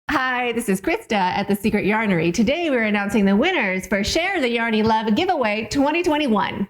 Hi, this is Krista at The Secret Yarnery. Today we're announcing the winners for Share the Yarny Love Giveaway 2021.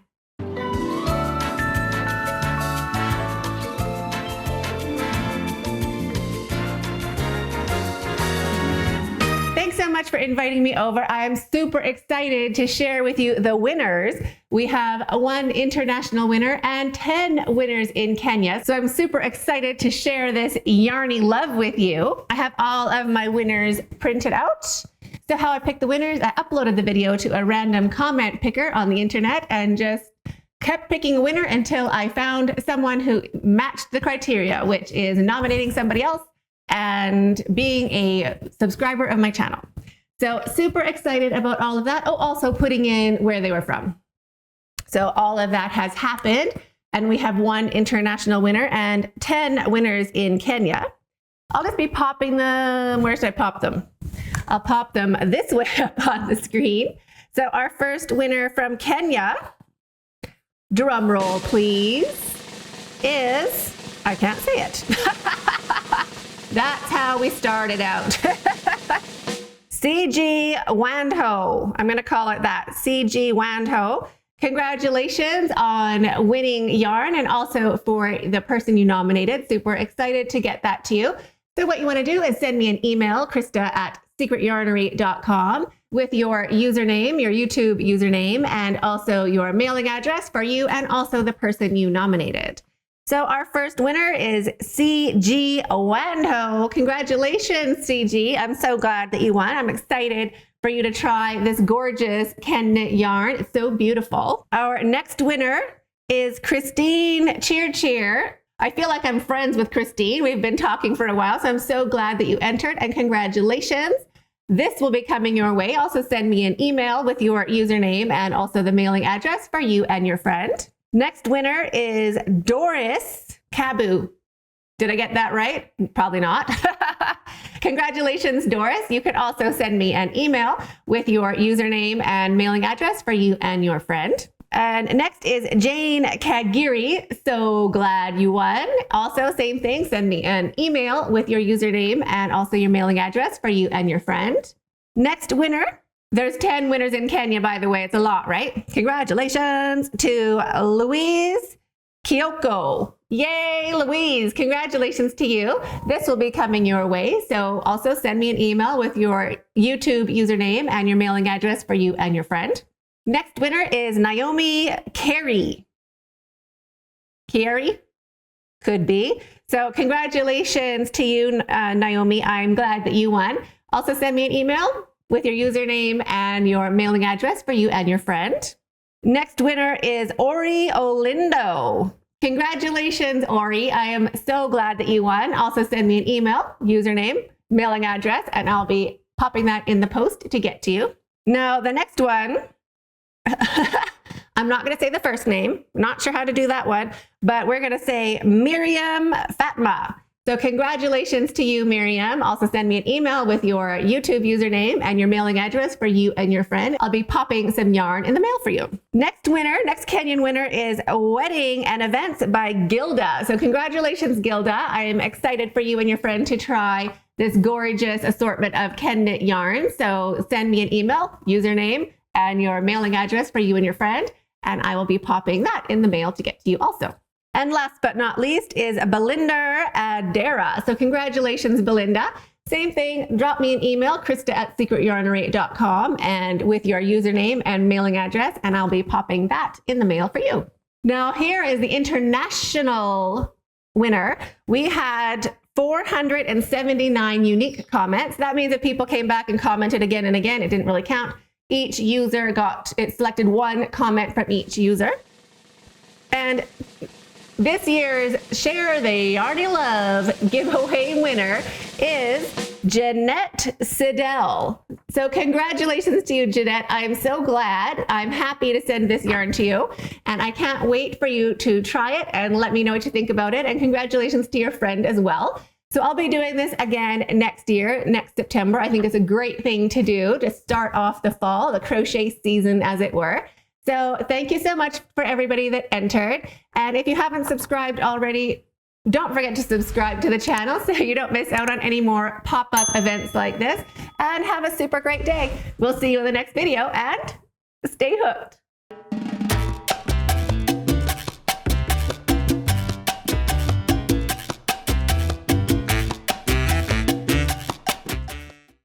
Thanks so much for inviting me over. I'm super excited to share with you the winners. We have one international winner and 10 winners in Kenya. So I'm super excited to share this Yarny love with you. I have all of my winners printed out. So how I picked the winners, I uploaded the video to a random comment picker on the internet and just kept picking a winner until I found someone who matched the criteria, which is nominating somebody else and being a subscriber of my channel. So super excited about all of that. Oh, also putting in where they were from. So all of that has happened, and we have one international winner and 10 winners in Kenya. I'll just be popping them. Where should I pop them? I'll pop them this way up on the screen. So our first winner from Kenya, drum roll please, is, I can't say it. That's how we started out. CG Wandho. I'm going to call it that. CG Wandho. Congratulations on winning yarn, and also for the person you nominated. Super excited to get that to you. So what you want to do is send me an email, krista@secretyarnery.com, with your username, your YouTube username, and also your mailing address for you and also the person you nominated. So our first winner is CG Wandho. Congratulations, CG. I'm so glad that you won. I'm excited for you to try this gorgeous Ken knit yarn. It's so beautiful. Our next winner is Christine Cheer Cheer. I feel like I'm friends with Christine. We've been talking for a while, so I'm so glad that you entered, and congratulations. This will be coming your way. Also send me an email with your username and also the mailing address for you and your friend. Next winner is Doris Cabu. Did I get that right? Probably not. Congratulations, Doris. You could also send me an email with your username and mailing address for you and your friend. And next is Jane Kagiri. So glad you won. Also, same thing. Send me an email with your username and also your mailing address for you and your friend. Next winner. There's 10 winners in Kenya, by the way. It's a lot, right? Congratulations to Louise Kyoko. Yay, Louise. Congratulations to you. This will be coming your way. So also send me an email with your YouTube username and your mailing address for you and your friend. Next winner is Naomi Carey. Carey? Could be. So congratulations to you, Naomi. I'm glad that you won. Also send me an email with your username and your mailing address for you and your friend. Next winner is Ori Olindo. Congratulations, Ori. I am so glad that you won. Also send me an email, username, mailing address, and I'll be popping that in the post to get to you. Now, the next one, I'm not going to say the first name. Not sure how to do that one, but we're going to say Miriam Fatma. So congratulations to you, Miriam. Also send me an email with your YouTube username and your mailing address for you and your friend. I'll be popping some yarn in the mail for you. Next winner, next Kenyan winner is Wedding and Events by Gilda. So congratulations, Gilda. I am excited for you and your friend to try this gorgeous assortment of Ken knit yarn. So send me an email, username, and your mailing address for you and your friend, and I will be popping that in the mail to get to you also. And last but not least is Belinda Adera. So congratulations, Belinda. Same thing, drop me an email, krista@secretyarnery.com, and with your username and mailing address, and I'll be popping that in the mail for you. Now here is the international winner. We had 479 unique comments. That means that people came back and commented again and again. It didn't really count. Each user selected one comment from each user. And this year's Share the Yarny Love giveaway winner is Jeanette Siddell. So congratulations to you, Jeanette. I'm so glad. I'm happy to send this yarn to you, and I can't wait for you to try it and let me know what you think about it. And congratulations to your friend as well. So I'll be doing this again next year, next September. I think it's a great thing to do to start off the fall, the crochet season, as it were. So thank you so much for everybody that entered. And if you haven't subscribed already, Don't forget to subscribe to the channel so you don't miss out on any more pop-up events like this. And have a super great day. We'll see you in the next video and stay hooked.